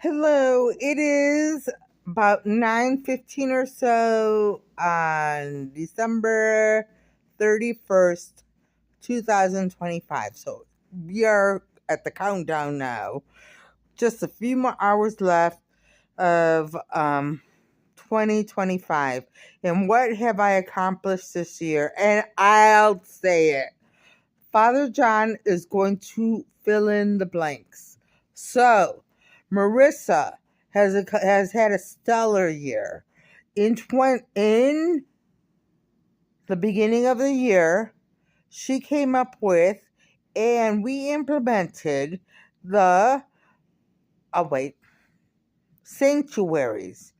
Hello, it is about 9:15 or so on December 31st, 2025. So we are at the countdown now. Just a few more hours left of 2025. And what have I accomplished this year? And I'll say it. Father John is going to fill in the blanks. So, Marissa has had a stellar year. In the beginning of the year, she came up with and we implemented the wait, sanctuaries.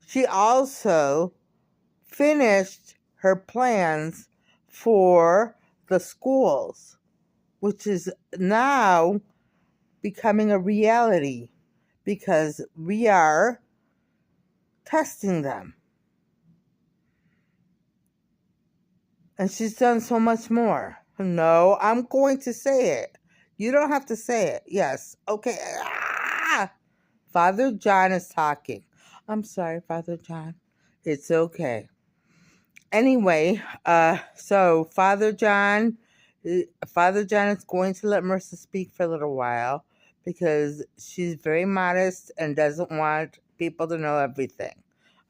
She also finished her plans for the schools, which is now becoming a reality because we are testing them. And she's done so much more. No, I'm going to say it. You don't have to say it. Yes. Okay. Father John is talking. I'm sorry, Father John. It's okay. Anyway, so Father John is going to let Marissa speak for a little while because she's very modest and doesn't want people to know everything.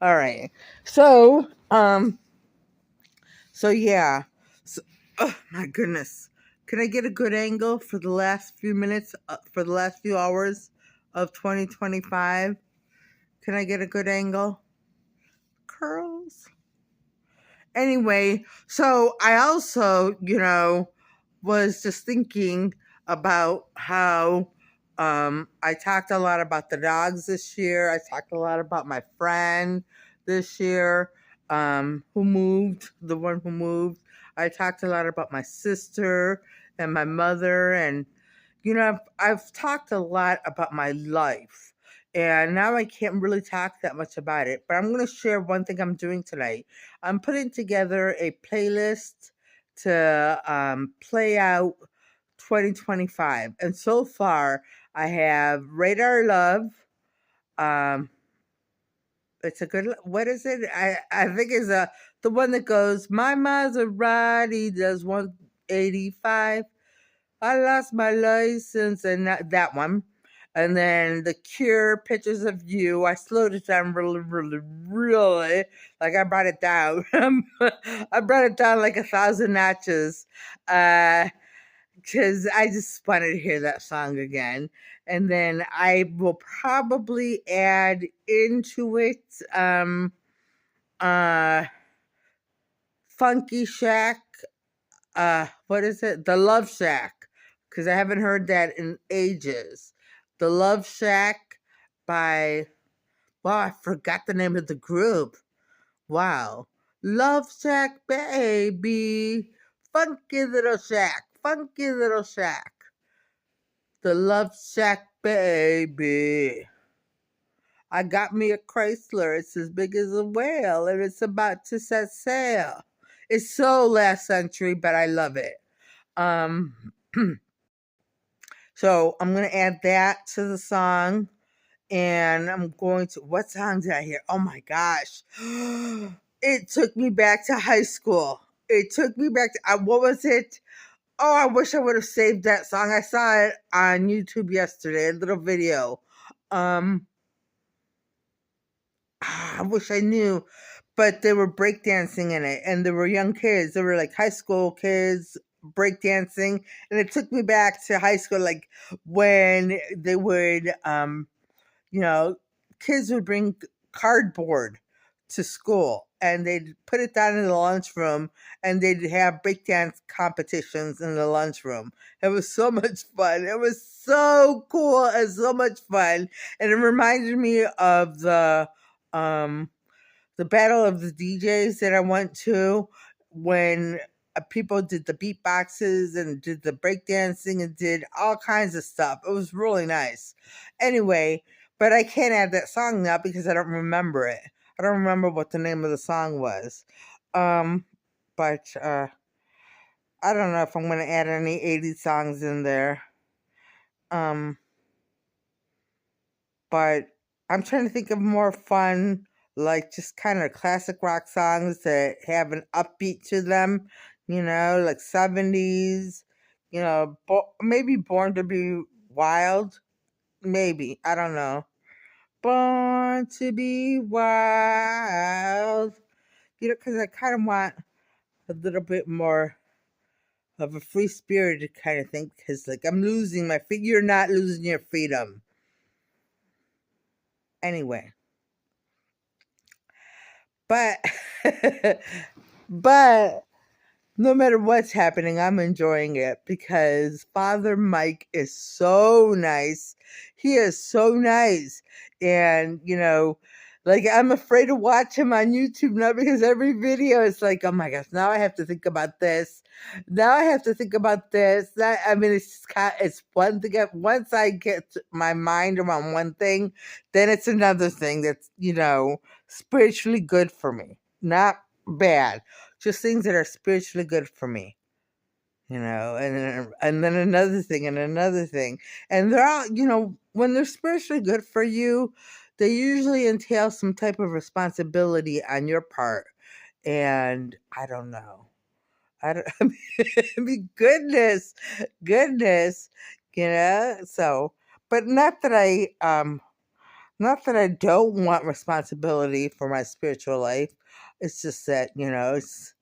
All right. So, yeah. So, oh my goodness. Can I get a good angle for the last few minutes, for the last few hours of 2025? Can I get a good angle? Curls. Anyway, so I also, was just thinking about how I talked a lot about the dogs this year. I talked a lot about my friend this year, the one who moved. I talked a lot about my sister and my mother, and I've talked a lot about my life, and now I can't really talk that much about it. But I'm going to share one thing I'm doing tonight. I'm putting together a playlist to play out 2025, and so far I have Radar Love. Um, it's a good. What is it? I think it's the one that goes. My Maserati does 185. I lost my license, and that one. And then The Cure, Pictures of You. I slowed it down really, really, really. Like I brought it down. I brought it down like 1,000 notches. Because I just wanted to hear that song again. And then I will probably add into it uh Funky Shack, what is it? The Love Shack, because I haven't heard that in ages. The Love Shack by, well, I forgot the name of the group. Wow. Love Shack, baby. Funky little shack. Funky little shack. The Love Shack, baby. I got me a Chrysler. It's as big as a whale and it's about to set sail. It's so last century, but I love it. Um, so I'm gonna add that to the song, and I'm going to. What song did I hear? Oh my gosh! It took me back to high school. It took me back to what was it? Oh, I wish I would have saved that song. I saw it on YouTube yesterday, a little video. Um, I wish I knew, but they were breakdancing in it, and there were young kids. They were like high school kids breakdancing, and it took me back to high school, like when they would, you know, kids would bring cardboard to school, and they'd put it down in the lunchroom, and they'd have breakdance competitions in the lunchroom. It was so much fun. It was so cool and so much fun, and it reminded me of um the battle of the DJs that I went to when people did the beatboxes and did the breakdancing and did all kinds of stuff. It was really nice. Anyway, but I can't add that song now because I don't remember it. I don't remember what the name of the song was. Um, but I don't know if I'm going to add any 80s songs in there. Um, But I'm trying to think of more fun, like just kind of classic rock songs that have an upbeat to them, like 70s, maybe Born to Be Wild, maybe, I don't know. Born to Be Wild, because I kind of want a little bit more of a free spirited kind of thing, because like I'm losing my freedom. You're not losing your freedom. Anyway, but but no matter what's happening, I'm enjoying it because Father Mike is so nice. He is so nice. And, like I'm afraid to watch him on YouTube now because every video is like, oh my gosh, now I have to think about this. Now I have to think about this. It's just it's one thing. Once I get my mind around one thing, then it's another thing that's, spiritually good for me. Not bad, just things that are spiritually good for me, and then another thing and another thing, and they're all, when they're spiritually good for you, they usually entail some type of responsibility on your part, and I don't know. I don't. Goodness, So, but not that I don't want responsibility for my spiritual life. It's just that, it's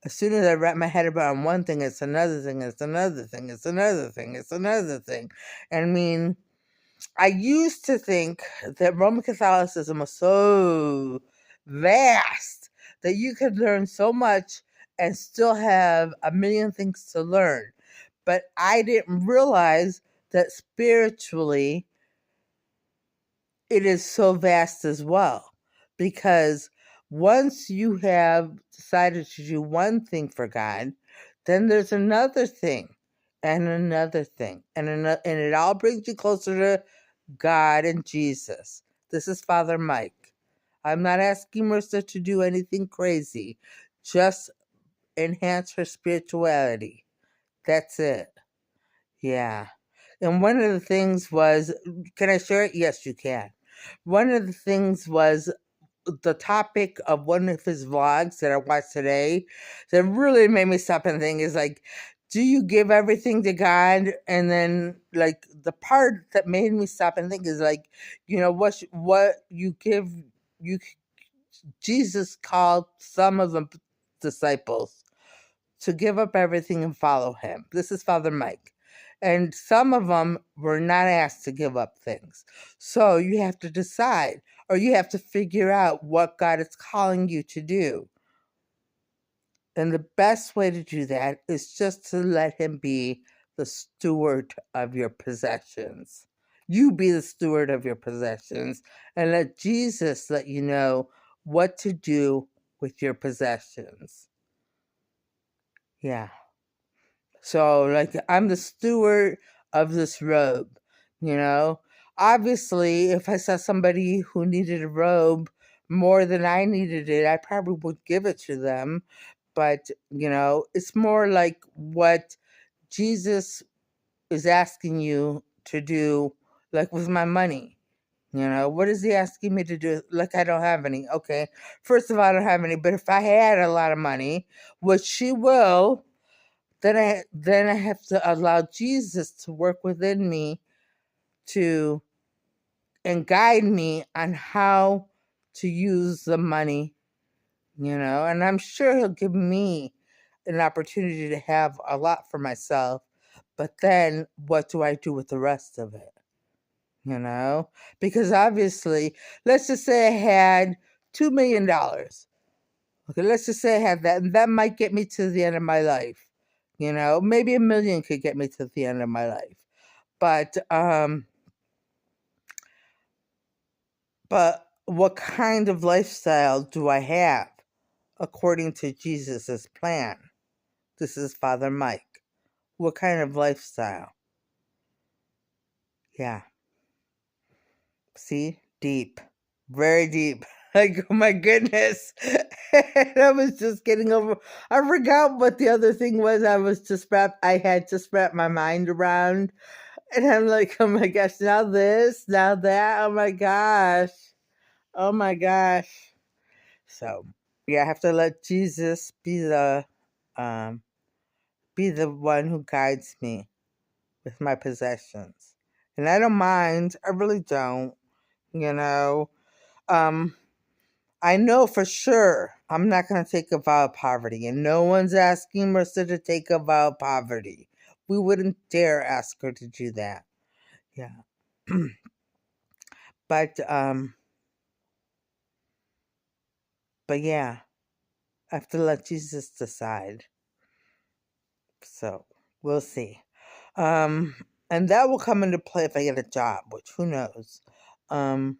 as soon as I wrap my head around one thing, it's another thing, it's another thing, it's another thing, it's another thing. And I used to think that Roman Catholicism was so vast that you could learn so much and still have a million things to learn. But I didn't realize that spiritually it is so vast as well. Because once you have decided to do one thing for God, then there's another thing and another thing. And it all brings you closer to God and Jesus. This is Father Mike. I'm not asking Marissa to do anything crazy. Just enhance her spirituality. That's it. Yeah. And one of the things was, can I share it? Yes, you can. One of the things was the topic of one of his vlogs that I watched today that really made me stop and think is like, do you give everything to God? And then like the part that made me stop and think is like, what you give, you Jesus called some of the disciples to give up everything and follow him. This is Father Mike. And some of them were not asked to give up things. So you have to decide, or you have to figure out what God is calling you to do. And the best way to do that is just to let him be the steward of your possessions. You be the steward of your possessions and let Jesus let you know what to do with your possessions. Yeah. So, like, I'm the steward of this robe, Obviously, if I saw somebody who needed a robe more than I needed it, I probably would give it to them. But, it's more like what Jesus is asking you to do, like with my money. What is he asking me to do? Like, I don't have any. Okay. First of all, I don't have any. But if I had a lot of money, which he will, then I have to allow Jesus to work within me and guide me on how to use the money, and I'm sure he'll give me an opportunity to have a lot for myself. But then what do I do with the rest of it? Because obviously, let's just say I had $2 million. Okay, let's just say I have that, and that might get me to the end of my life. Maybe $1 million could get me to the end of my life. But what kind of lifestyle do I have according to Jesus's plan? This is Father Mike. What kind of lifestyle? Yeah. See? Deep. Very deep. Like, oh my goodness. And I was just getting over. I forgot what the other thing was. I had just wrapped my mind around. And I'm like, oh my gosh, now this, now that, oh my gosh. Oh my gosh. So yeah, I have to let Jesus um be the one who guides me with my possessions. And I don't mind. I really don't. You know. Um I know for sure I'm not gonna take a vow of poverty, and no one's asking Marissa to take a vow of poverty. We wouldn't dare ask her to do that. Yeah. but um but yeah, I have to let Jesus decide. So we'll see. Um, and that will come into play if I get a job, which who knows. Um,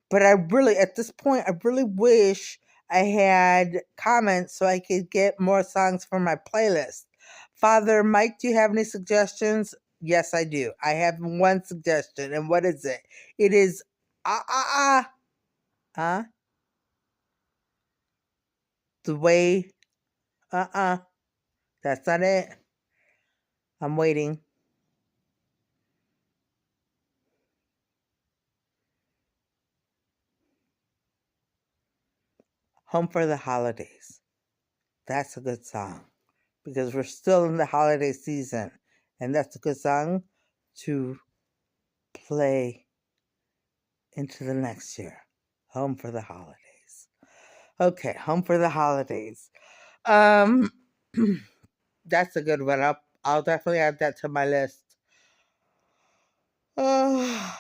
but I really, at this point, I really wish I had comments so I could get more songs for my playlist. Father Mike, do you have any suggestions? Yes, I do. I have one suggestion, and what is it? It is ah ah ah, huh? The way That's not it. I'm waiting. Home for the Holidays. That's a good song because we're still in the holiday season, and that's a good song to play into the next year. Home for the Holidays. Okay, Home for the Holidays. Um, that's a good one. I'll definitely add that to my list. Oh.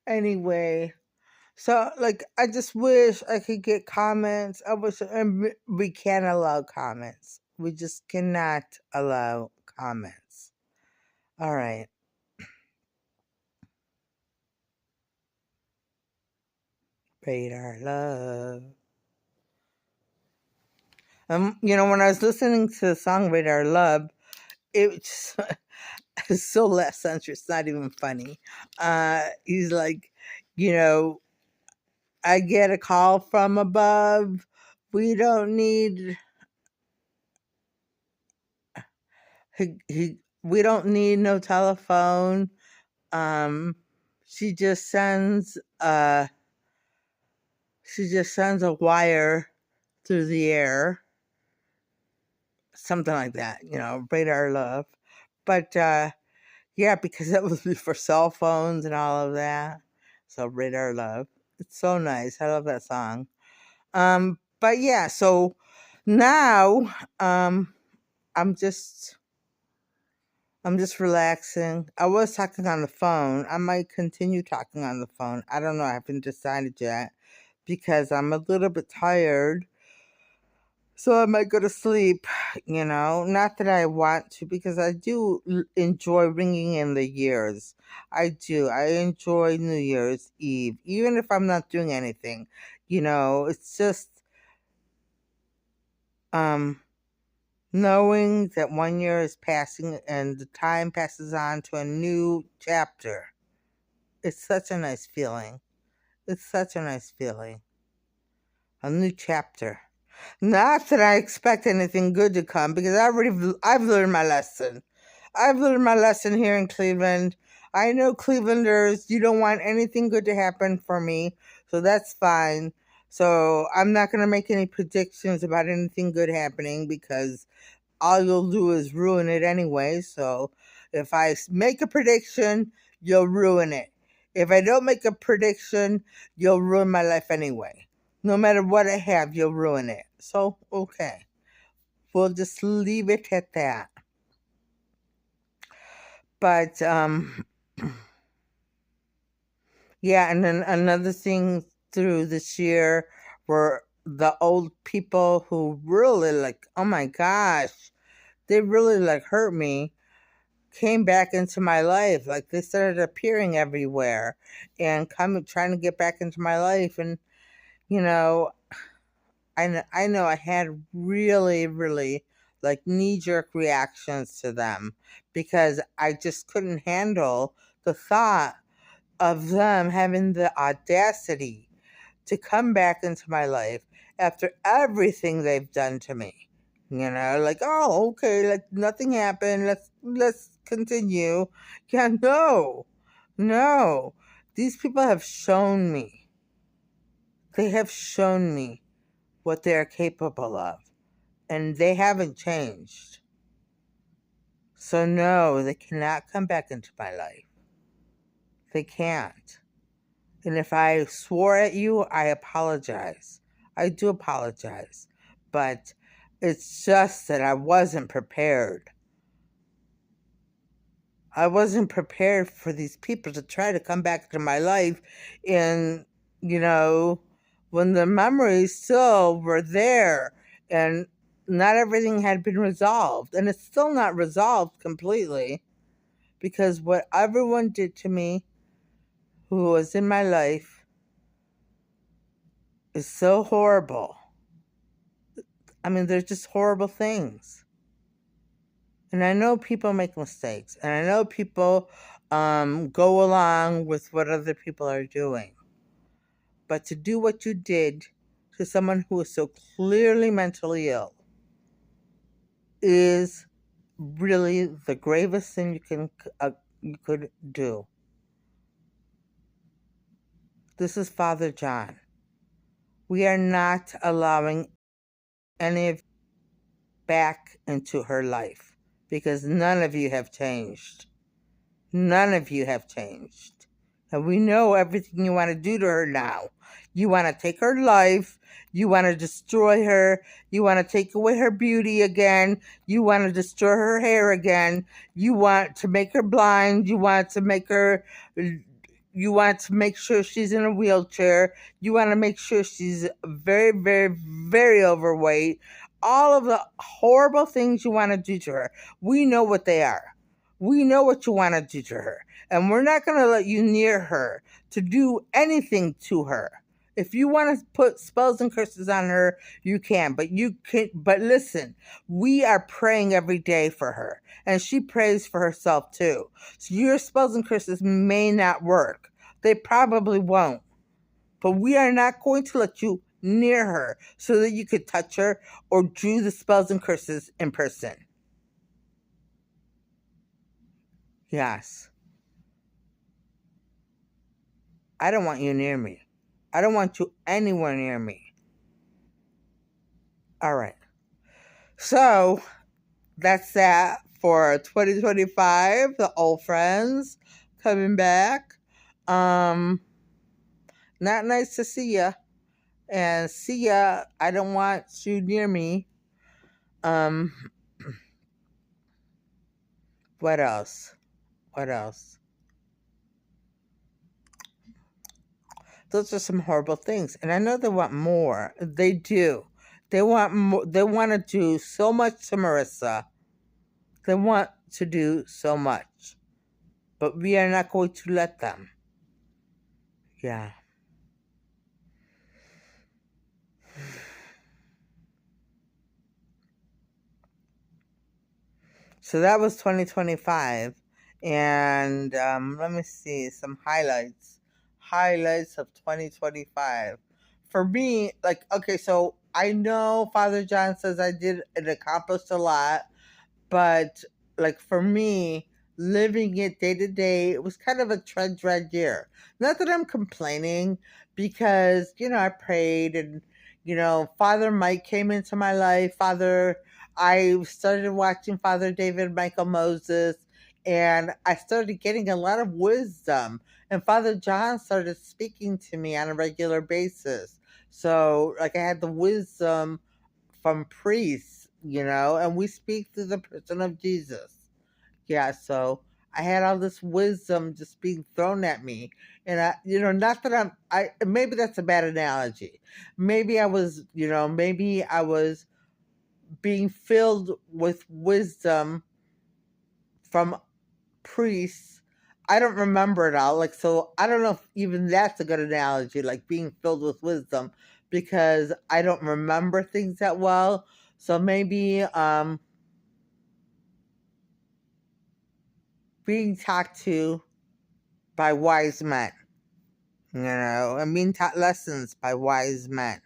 Anyway, so like I just wish I could get comments. I wish, and we can't allow comments. We just cannot allow comments. All right. Radar Love. When I was listening to the song Radar Love, it just it's so less censor. It's not even funny. He's like, you know, I get a call from above. We don't need we don't need no telephone. Um, she just sends a wire through the air, something like that. Radar Love. But yeah, because that was before cell phones and all of that. So Radar Love. It's so nice. I love that song. But yeah, so now I'm just I'm just relaxing. I was talking on the phone. I might continue talking on the phone. I don't know. I haven't decided yet because I'm a little bit tired. So I might go to sleep, Not that I want to, because I do enjoy ringing in the years. I do. I enjoy New Year's Eve, even if I'm not doing anything. It's just um knowing that one year is passing and the time passes on to a new chapter. It's such a nice feeling. It's such a nice feeling. A new chapter. Not that I expect anything good to come because I've learned my lesson. I've learned my lesson here in Cleveland. I know Clevelanders, you don't want anything good to happen for me, so that's fine. So I'm not going to make any predictions about anything good happening because all you'll do is ruin it anyway. So if I make a prediction, you'll ruin it. If I don't make a prediction, you'll ruin my life anyway. No matter what I have, you'll ruin it. So, okay. We'll just leave it at that. But, yeah, and then another thing through this year were the old people who really, like, oh my gosh, they really, like, hurt me, came back into my life. Like, they started appearing everywhere and trying to get back into my life. And, you know, I know I had really, really like knee jerk reactions to them because I just couldn't handle the thought of them having the audacity to come back into my life after everything they've done to me. Like, oh, okay, like nothing happened. Let's continue. Yeah, no, no. These people have shown me. They have shown me what they are capable of, and they haven't changed. So no, they cannot come back into my life. They can't. And if I swore at you, I apologize. I do apologize. But it's just that I wasn't prepared. I wasn't prepared for these people to try to come back to my life and, you know, when the memories still were there and not everything had been resolved. And it's still not resolved completely because what everyone did to me who was in my life is so horrible. I mean, they're just horrible things. And I know people make mistakes, and I know people go along with what other people are doing. But to do what you did to someone who is so clearly mentally ill is really the gravest thing you could do. This is Father John. We are not allowing any of back into her life because none of you have changed. None of you have changed. And we know everything you want to do to her now. You want to take her life. You want to destroy her. You want to take away her beauty again. You want to destroy her hair again. You want to make her blind. You want to make her. You want to make sure she's in a wheelchair. You want to make sure she's very, very, very overweight. All of the horrible things you want to do to her. We know what they are. We know what you want to do to her. And we're not going to let you near her to do anything to her. If you want to put spells and curses on her, you can. But listen, we are praying every day for her. And she prays for herself too. So your spells and curses may not work. They probably won't. But we are not going to let you near her so that you could touch her or do the spells and curses in person. Yes. I don't want you near me. I don't want you anywhere near me. All right. So that's that for 2025. The old friends coming back. Not nice to see ya. And see ya. I don't want you near me. Um, what else? What else? Those are some horrible things, and I know they want more. They do. They want more. They want to do so much to Marissa. They want to do so much, but we are not going to let them. Yeah. So that was 2025. And let me see some highlights. Highlights of 2025. For me, like, okay, so I know Father John says I did and accomplished a lot, but like for me, living it day to day, it was kind of a dread year. Not that I'm complaining because, I prayed and, Father Mike came into my life. I started watching Father David Michael Moses and I started getting a lot of wisdom. And Father John started speaking to me on a regular basis. So, like, I had the wisdom from priests, and we speak through the person of Jesus. Yeah, so I had all this wisdom just being thrown at me. And not that maybe that's a bad analogy. Maybe I was being filled with wisdom from priests. I don't remember it all. Like, so I don't know if even that's a good analogy, like being filled with wisdom, because I don't remember things that well. So maybe being talked to by wise men, and being taught lessons by wise men.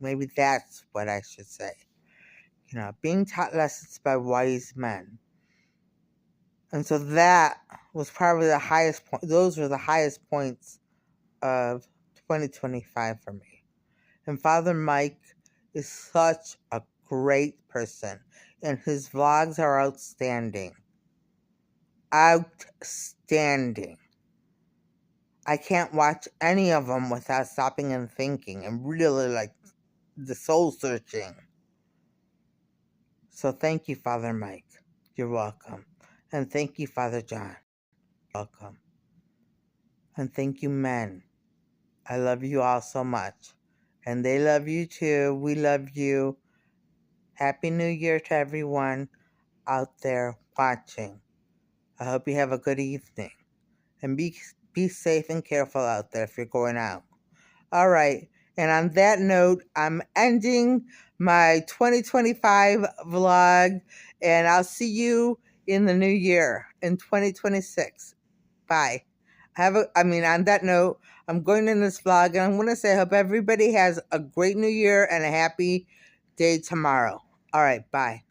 Maybe that's what I should say. being taught lessons by wise men. And so that was probably the highest point. Those were the highest points of 2025 for me. And Father Mike is such a great person, and his vlogs are outstanding. Outstanding. I can't watch any of them without stopping and thinking and really the soul searching. So thank you, Father Mike. You're welcome. And thank you, Father John. Welcome. And thank you, men. I love you all so much. And they love you too. We love you. Happy New Year to everyone out there watching. I hope you have a good evening. And be safe and careful out there if you're going out. All right. And on that note, I'm ending my 2025 vlog. And I'll see you in the new year in 2026. Bye. On that note, I'm going in this vlog and I'm going to say I hope everybody has a great new year and a happy day tomorrow. All right, bye.